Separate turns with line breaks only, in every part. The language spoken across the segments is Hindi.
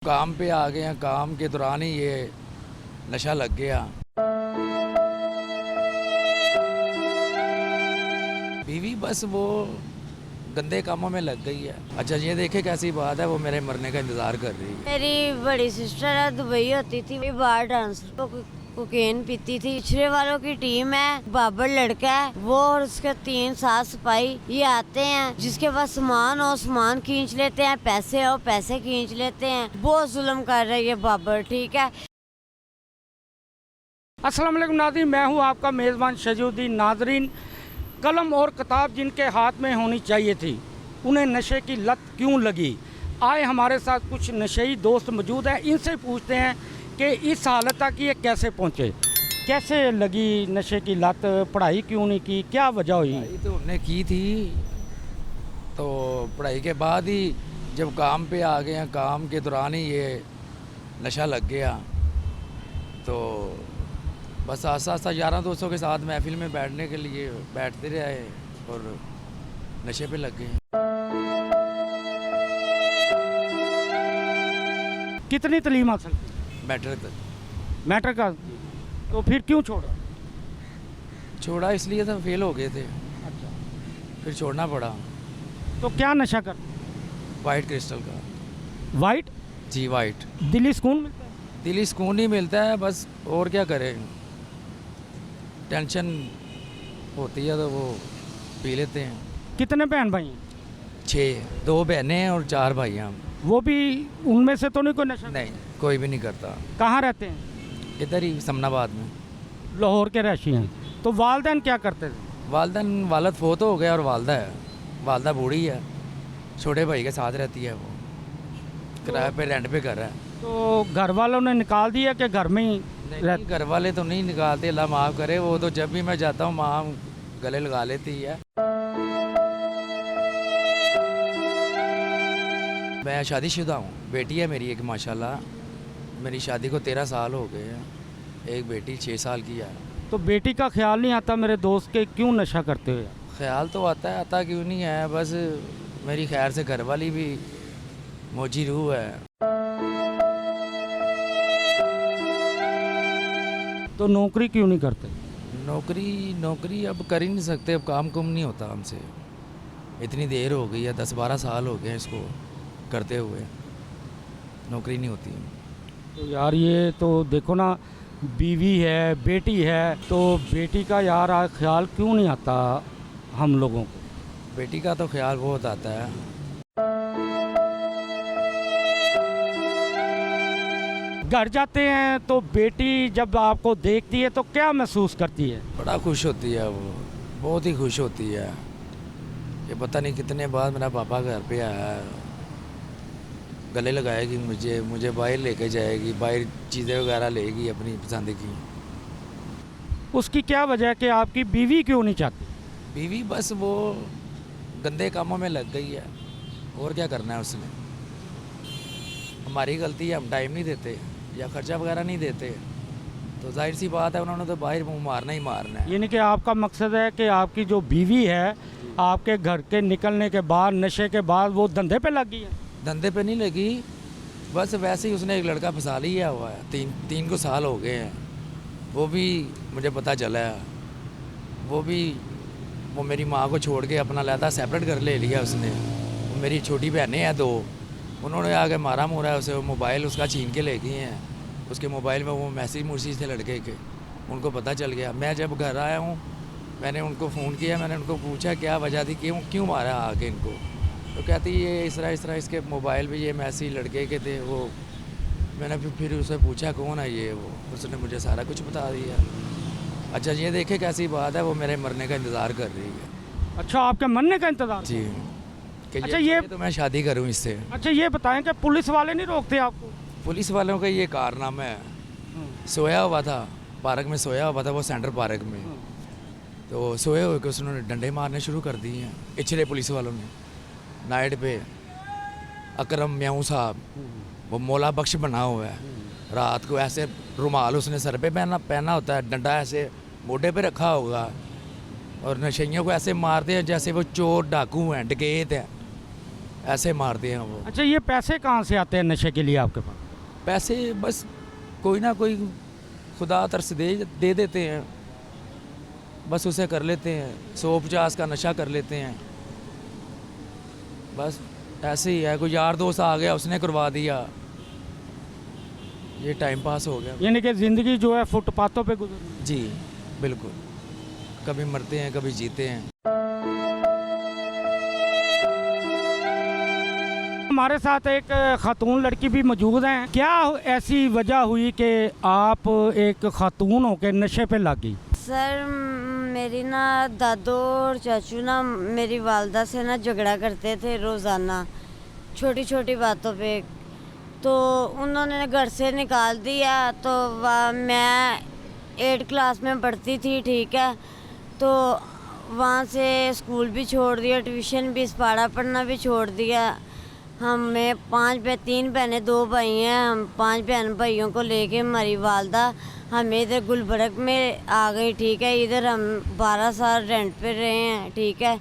काम पे आ गए हैं, काम के दौरान ही ये नशा लग गया। बीवी बस वो गंदे कामों में लग गई है। अच्छा ये देखे कैसी बात है, वो मेरे मरने का इंतजार कर रही है।
मेरी बड़ी सिस्टर है, दुबई होती थी, वो बार डांसर तो कोकेन पीती थी। पिछड़े वालों की टीम है, बाबर लड़का है वो और उसके 3 साथ सिपाही ये आते हैं। जिसके पास सामान हो सामान खींच लेते हैं, पैसे हो पैसे खींच लेते हैं। बहुत जुल्म कर रही है बाबर, ठीक है।
अस्सलाम वालेकुम नाज़रीन, मैं हूं आपका मेज़बान शजीउद्दीन। नाज़रीन, कलम और किताब जिनके हाथ में होनी चाहिए थी, उन्हें नशे की लत क्यों लगी? आए हमारे साथ कुछ नशेई दोस्त मौजूद हैं, इनसे पूछते हैं कि इस हालत तक ये कैसे पहुंचे, कैसे लगी नशे की लत, पढ़ाई क्यों नहीं की, क्या वजह हुई?
पढ़ाई तो हमने की थी, तो पढ़ाई के बाद ही जब काम पे आ गए हैं, काम के दौरान ही ये नशा लग गया। तो बस आस्ता आस्ता यारों दोस्तों के साथ महफिल में बैठने के लिए बैठते रहे और नशे पे लग गए।
कितनी तालीम हासिल की?
मैट्रिक तक
मैट्रिक का। तो फिर क्यों छोड़ा?
छोड़ा इसलिए था, फेल हो गए थे,
अच्छा,
फिर छोड़ना पड़ा।
तो क्या नशा कर?
वाइट क्रिस्टल का।
वाइट?
जी वाइट।
दिल्ली सुकून मिलता है?
दिली सुकून ही मिलता है बस, और क्या करें, टेंशन होती है तो वो पी लेते हैं।
कितने बहन भाई हैं?
6, 2 बहनें हैं और 4 भाई हैं हम।
वो भी उनमें से तो नहीं कोई नशा?
नहीं, कोई भी नहीं करता।
कहाँ रहते हैं?
इधर ही समनाबाद में।
लाहौर के रहशी हैं। तो वालदैन क्या करते थे?
वालदन वालद फोत हो गया और वालदा है, वालदा बूढ़ी है, छोटे भाई के साथ रहती है। वो किराए पे रेंट पे कर रहा है।
तो घर वालों ने निकाल दिया कि घर में ही
नहीं, घर वाले तो नहीं निकालते, अल्लाह माफ़ करे। वो तो जब भी मैं जाता हूँ माँ गले लगा लेती है। मैं शादीशुदा हूँ, बेटी है मेरी एक माशाल्लाह। मेरी शादी को 13 साल हो गए हैं, एक बेटी 6 साल की है।
तो बेटी का ख्याल नहीं आता मेरे दोस्त के क्यों नशा करते हुए?
ख्याल तो आता है, आता क्यों नहीं है, बस मेरी खैर से घर वाली भी मौजी रूह है।
तो नौकरी क्यों नहीं करते?
नौकरी अब कर ही नहीं सकते, अब काम कुम नहीं होता हमसे। इतनी देर हो गई है, 10-12 साल हो गए इसको करते हुए, नौकरी नहीं होती।
तो यार ये तो देखो ना, बीवी है, बेटी है, तो बेटी का यार ख्याल क्यों नहीं आता हम लोगों को?
बेटी का तो ख्याल बहुत आता है।
घर जाते हैं तो बेटी जब आपको देखती है तो क्या महसूस करती है?
बड़ा खुश होती है वो, बहुत ही खुश होती है कि पता नहीं कितने बाद मेरा पापा घर पे आया है। गले लगाएगी मुझे बाहर लेके जाएगी, बाहर चीज़ें वगैरह लेगी अपनी पसंद की।
उसकी क्या वजह है कि आपकी बीवी क्यों नहीं चाहती?
बीवी बस वो गंदे कामों में लग गई है, और क्या करना है उसने। हमारी गलती है, हम टाइम नहीं देते या खर्चा वगैरह नहीं देते, तो जाहिर सी बात है उन्होंने तो बाहर मुँह मारना ही मारना है।
यानी कि आपका मकसद है कि आपकी जो बीवी है, आपके घर के निकलने के बाद, नशे के बाद, वो धंधे पे लग गई है?
धंधे पे नहीं लगी, बस वैसे ही उसने एक लड़का फंसा लिया हुआ है। 3 को साल हो गए हैं, वो भी मुझे पता चला है। वो मेरी माँ को छोड़ के अपना लहदा सेपरेट कर ले लिया उसने। वो मेरी छोटी बहनें हैं 2, उन्होंने आके मारा मुरा है उसे, वो मोबाइल उसका छीन के ले गए हैं। उसके मोबाइल में वो मैसेज थे लड़के के, उनको पता चल गया। मैं जब घर आया हूँ मैंने उनको फ़ोन किया, मैंने उनको पूछा क्या वजह थी, क्यों मारा आके इनको। तो कहती ये इस तरह इसके मोबाइल पे ये मैसेज लड़के के थे। वो मैंने फिर उसे पूछा कौन है ये, वो उसने मुझे सारा कुछ बता दिया। अच्छा ये देखे कैसी बात है, वो मेरे मरने का इंतज़ार कर रही है।
अच्छा, आपके मरने का इंतजार?
जी, कि
अच्छा, ये
तो मैं शादी करूं इससे।
अच्छा ये बताएं कि पुलिस वाले नहीं रोकते आपको?
पुलिस वालों का ये कारनामा है। सोया हुआ था पार्क में, सोया हुआ था वो सेंटर पार्क में, तो सोए हुए के उसने डंडे मारने शुरू कर दिए हैं पिछले पुलिस वालों ने। नाइट पे अकरम म्याऊ साहब, वो मौला बख्श बना हुआ है, रात को ऐसे रुमाल उसने सर पे पहना होता है, डंडा ऐसे मोढे पे रखा होगा, और नशेइयों को ऐसे मारते हैं जैसे वो चोर डाकू हैं, डकैत हैं। ऐसे मारते हैं वो।
अच्छा, ये पैसे कहाँ से आते हैं नशे के लिए आपके पास?
पैसे बस कोई ना कोई खुदा तरस दे देते हैं, बस उसे कर लेते हैं, 150 का नशा कर लेते हैं, बस ऐसे ही है। कोई यार दोस्त आ गया, उसने करवा दिया, ये टाइम पास हो गया।
यानी कि ज़िंदगी जो है फुटपाथों पे गुजर।
जी बिल्कुल, कभी मरते हैं कभी जीते हैं।
हमारे साथ एक खातून लड़की भी मौजूद हैं। क्या ऐसी वजह हुई कि आप एक खातून होकर नशे पे लग गई?
सर मेरी ना दादू और चाचू ना मेरी वालदा से ना झगड़ा करते थे रोज़ाना छोटी छोटी बातों पे। तो उन्होंने घर से निकाल दिया। तो मैं 8 क्लास में पढ़ती थी, ठीक है, तो वहाँ से स्कूल भी छोड़ दिया, ट्यूशन भी, पढ़ा पढ़ना भी छोड़ दिया। हमें 3 बहनें 2 भाई हैं। हम 5 बहन भाइयों को लेके हमारी वालदा हमें इधर गुलबर्ग में आ गई, ठीक है। इधर हम 12 साल रेंट पे रहे हैं, ठीक है।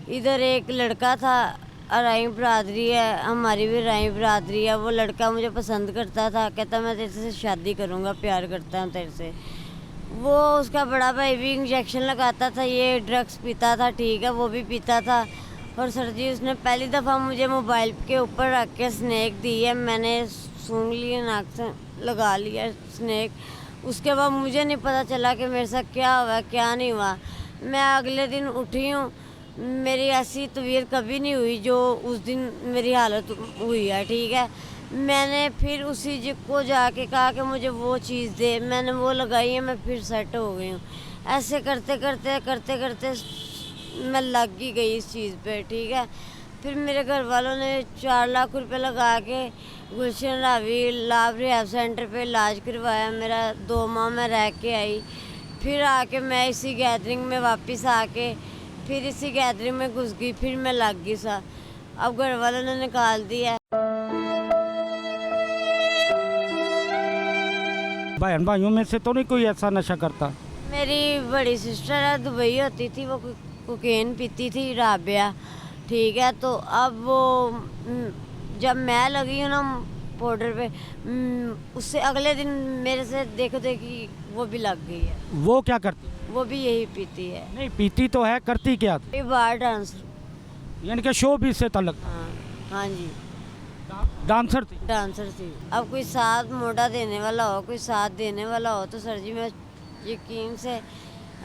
इधर एक लड़का था, राई बरादरी है, हमारी भी राई बरादरी है। वो लड़का मुझे पसंद करता था, कहता मैं तेरे से शादी करूँगा, प्यार करता हूँ तेरे से। वो उसका बड़ा भाई भी इंजेक्शन लगाता था, ये ड्रग्स पीता था, ठीक है, वो भी पीता था। और सर जी उसने पहली दफ़ा मुझे मोबाइल के ऊपर रख के स्नैक दी है, मैंने सूंघ लिया, नाक से लगा लिया स्नैक। उसके बाद मुझे नहीं पता चला कि मेरे साथ क्या हुआ क्या नहीं हुआ। मैं अगले दिन उठी हूँ, मेरी ऐसी तबीयत कभी नहीं हुई जो उस दिन मेरी हालत हुई है, ठीक है। मैंने फिर उसी जी को जाके कहा कि मुझे वो चीज़ दे, मैंने वो लगाई है, मैं फिर सेट हो गई हूँ। ऐसे करते करते मैं लग ही गई इस चीज़ पे, ठीक है। फिर मेरे घर वालों ने 4 लाख रुपए लगा के गुलशन रावी लाभ रिहैब सेंटर पे इलाज करवाया मेरा। 2 माह मैं रह के आई, फिर आके मैं इसी गैदरिंग में वापस आके फिर इसी गैदरिंग में घुस गई, फिर मैं लग गई सा। अब घर वालों ने निकाल दिया।
बहन भाइयों में से तो नहीं कोई ऐसा नशा करता?
मेरी बड़ी सिस्टर है, दुबई होती थी, वो कोकेन पीती थी, राबिया, ठीक है। तो अब वो जब मैं लगी हूँ ना पाउडर पे, उससे अगले दिन मेरे से देखो देखी वो भी लग गई है।
वो क्या करती?
वो भी यही पीती है।
नहीं पीती तो है, करती क्या थी?
ये बार डांसर।
यानी कि शो भी से ताल्लुक?
हाँ जी,
डांसर थी।
डांसर थी। अब कोई साथ मोटा देने वाला हो, कोई साथ देने वाला हो तो सर जी मैं यकीन से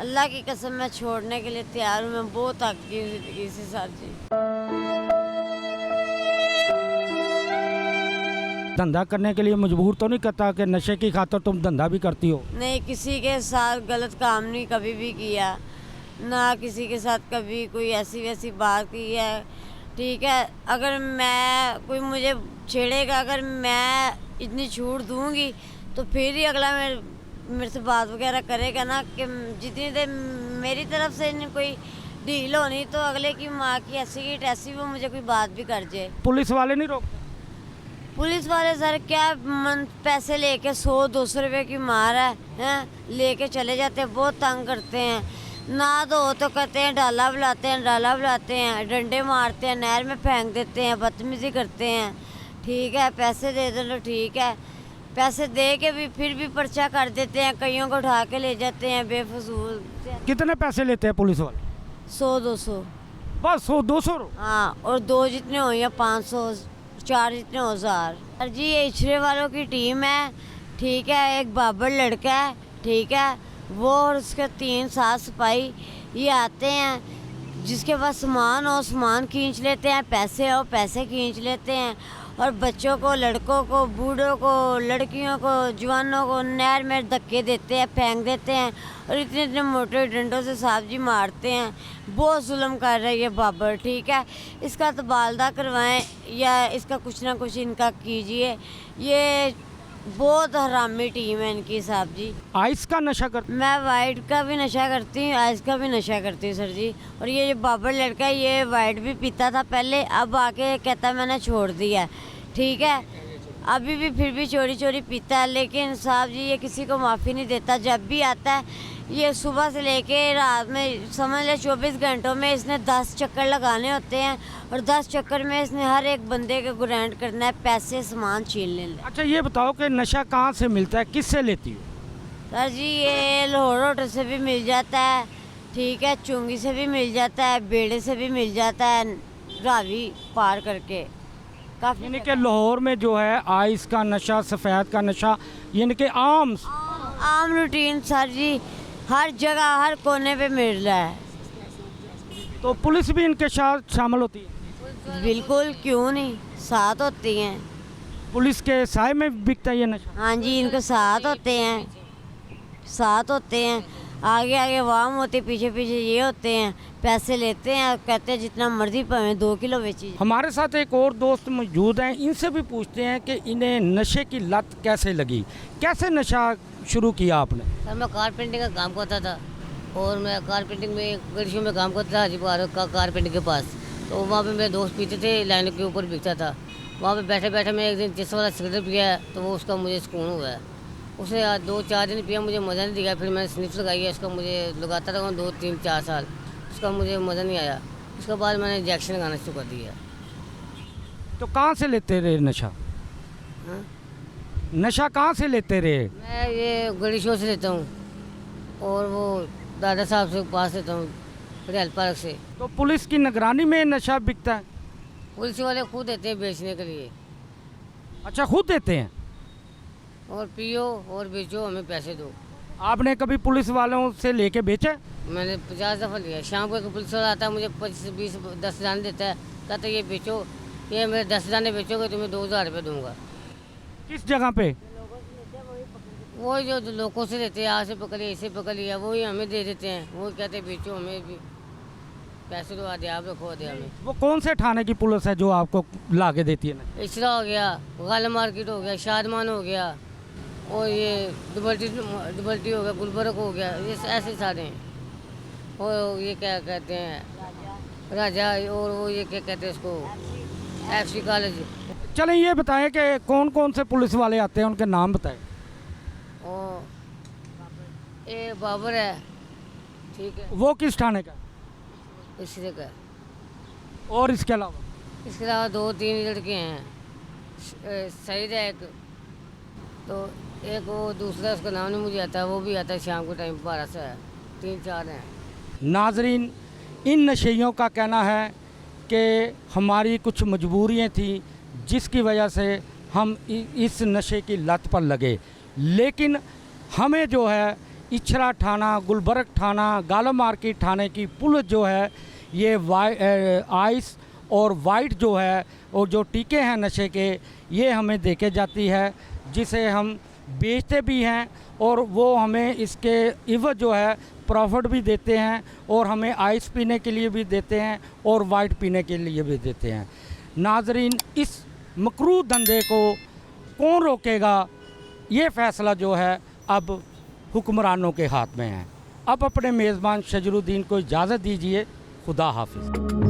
अल्लाह की कसम मैं छोड़ने के लिए तैयार हूँ। मैं बहुत थक गई हूँ जिंदगी से सर जी।
धंधा करने के लिए मजबूर तो नहीं करता कि नशे की खातर तुम धंधा भी करती हो?
नहीं, किसी के साथ गलत काम नहीं कभी भी किया, ना किसी के साथ कभी कोई ऐसी वैसी बात की है, ठीक है। अगर मैं कोई मुझे छेड़ेगा, अगर मैं इतनी छूट दूंगी तो फिर ही अगला मेरे से बात वगैरह करेगा ना। कि जितनी देर मेरी तरफ से इन्हें कोई डील होनी तो अगले की माँ की ऐसी की टैसी वो मुझे कोई बात भी कर जाए।
पुलिस वाले नहीं रोकते?
पुलिस वाले सर क्या पैसे लेके 100-200 रुपए की मार है लेके चले जाते हैं, बहुत तंग करते हैं। ना दो तो कहते हैं डाला बुलाते हैं, डंडे मारते हैं, नहर में फेंक देते हैं, बदतमीजी करते हैं, ठीक है। पैसे दे दो तो ठीक है, पैसे दे के भी फिर भी पर्चा कर देते हैं, कईयों को उठा के ले जाते हैं बेफजूल।
कितने पैसे लेते हैं पुलिस वाले?
100-200
बस 100-200?
हाँ, और 2 जितने हो या 500, 4 जितने हो 1000। सर जी ये इछरे वालों की टीम है, ठीक है। एक बाबर लड़का है, ठीक है, वो और उसके 3 साथ सिपाही ये आते हैं, जिसके पास सामान हो सामान खींच लेते हैं, पैसे हो पैसे खींच लेते हैं। और बच्चों को, लड़कों को, बूढ़ों को, लड़कियों को, जवानों को नहर में धक्के देते हैं, फेंक देते हैं और इतने इतने मोटे डंडों से साहब जी मारते हैं। बहुत जुल्म कर रहा है ये बाबर, ठीक है। इसका तबादला करवाएं या इसका कुछ ना कुछ इनका कीजिए। ये बहुत हरामी टीम है इनकी साहब जी।
आइस का नशा कर?
मैं वाइट का भी नशा करती हूँ, आइस का भी नशा करती हूँ सर जी। और ये जो बाबर लड़का है ये वाइट भी पीता था पहले, अब आके कहता मैंने छोड़ दिया, ठीक है। अभी भी फिर भी चोरी चोरी पीता है, लेकिन साहब जी ये किसी को माफ़ी नहीं देता। जब भी आता है ये सुबह से लेके रात में समझ ले 24 घंटों में इसने 10 चक्कर लगाने होते हैं और 10 चक्कर में इसने हर एक बंदे के ग्रांट करना है, पैसे सामान छीन लेना है।
अच्छा ये बताओ कि नशा कहाँ से मिलता है, किससे लेती हो?
सर जी ये लाहौर होटल से भी मिल जाता है, ठीक है, चुंगी से भी मिल जाता है, बेड़े से भी मिल जाता है, रावी पार करके काफ़ी।
यानी कि लाहौर में जो है आइस का नशा, सफ़ेद का नशा, यानी कि आम
रूटीन सर जी हर जगह हर कोने पे मिल रहा है।
तो पुलिस भी इनके साथ शामिल होती है?
बिल्कुल, क्यों नहीं, साथ होती हैं।
पुलिस के साय में बिकता है ये नशा?
हाँ जी, इनके साथ होते हैं, साथ होते हैं, आगे आगे वाम होती, पीछे पीछे ये होते हैं, पैसे लेते हैं, कहते हैं जितना मर्जी पावे 2 किलो बेची।
हमारे साथ एक और दोस्त मौजूद हैं, इनसे भी पूछते हैं कि इन्हें नशे की लत कैसे लगी, कैसे नशा शुरू किया आपने?
सर मैं कारपेंटिंग का काम करता था और मैं कारपेंटिंग में गड़ियों में काम करता था हाजीपुर का कारपेंटिंग के पास। तो वहाँ पे मेरे दोस्त पीते थे, लाइन के ऊपर बिकता था। वहाँ पे बैठे बैठे मैं एक दिन जिस वाला सिगरेट पिया तो वो उसका मुझे सुकून हुआ है। उसे 2-4 दिन पिया, मुझे मज़ा नहीं दिया। फिर मैंने स्निफ लगाई है, उसका मुझे लगाता रहा 2-3-4 साल, उसका मुझे मज़ा नहीं आया। उसके बाद मैंने इंजेक्शन लगाना शुरू कर दिया।
तो कहाँ से लेते रहे नशा?
हाँ?
नशा कहाँ से लेते रहे?
मैं ये गड़ियों से लेता हूँ और वो दादा साहब से पास लेता हूँ, रेल पार्क से।
तो पुलिस की निगरानी में नशा बिकता है?
पुलिस वाले खुद देते हैं बेचने के लिए।
अच्छा, खुद देते हैं?
और पियो और बेचो, हमें पैसे दो।
आपने कभी पुलिस वालों से लेके बेचा?
मैंने 50 दफ़ा लिया। शाम को एक पुलिस वाला आता है, मुझे 25-20-10 दाने देता है, कहता है ये बेचो, ये मेरे 10 दाने बेचोगे तुम्हें 2000 रुपये दूंगा।
किस जगह पे?
वही जो लोगों से देते हैं, यहाँ से पकड़ लिया, इसे पकड़ लिया, वही हमें दे देते हैं। वो कहते हैं बेचो, हमें भी पैसे दो, आधे आप रखो, आधे हमें।
वो कौन से थाने की पुलिस है जो आपको ला के देती है ना?
इसरा हो गया, गाला मार्केट हो गया, शादमान हो गया, और ये दुबल्टी हो गया, गुलबर्ग हो गया, ये ऐसे सारे हैं। और ये क्या कहते हैं राजा, और वो ये क्या कहते हैं इसको FC कॉलेज।
चलें ये बताएं कि कौन कौन से पुलिस वाले आते हैं, उनके नाम बताएं।
और ये बाबर है, ठीक है,
वो किस थाने का?
इसरे का।
और इसके अलावा?
इसके अलावा 2-3 लड़के हैं, सईद है एक, तो एक वो दूसरा, उसका नाम नहीं मुझे आता, वो भी आता है शाम के टाइम 12 से है। 3-4 हैं।
नाजरीन, इन नशेइयों का कहना है कि हमारी कुछ मजबूरियाँ थी जिसकी वजह से हम इस नशे की लत पर लगे, लेकिन हमें जो है इछरा थाना, गुलबर्ग थाना, गाला मार्केट थाने की पुलिस जो है ये आइस और वाइट जो है और जो टीके हैं नशे के, ये हमें देके जाती है, जिसे हम बेचते भी हैं और वो हमें इसके इवज़ जो है प्रॉफिट भी देते हैं और हमें आइस पीने के लिए भी देते हैं और वाइट पीने के लिए भी देते हैं। नाजरीन, इस मकरूह धंधे को कौन रोकेगा, ये फ़ैसला जो है अब हुक्मरानों के हाथ में है। अब अपने मेज़बान शजरुद्दीन को इजाज़त दीजिए। खुदा हाफिज़।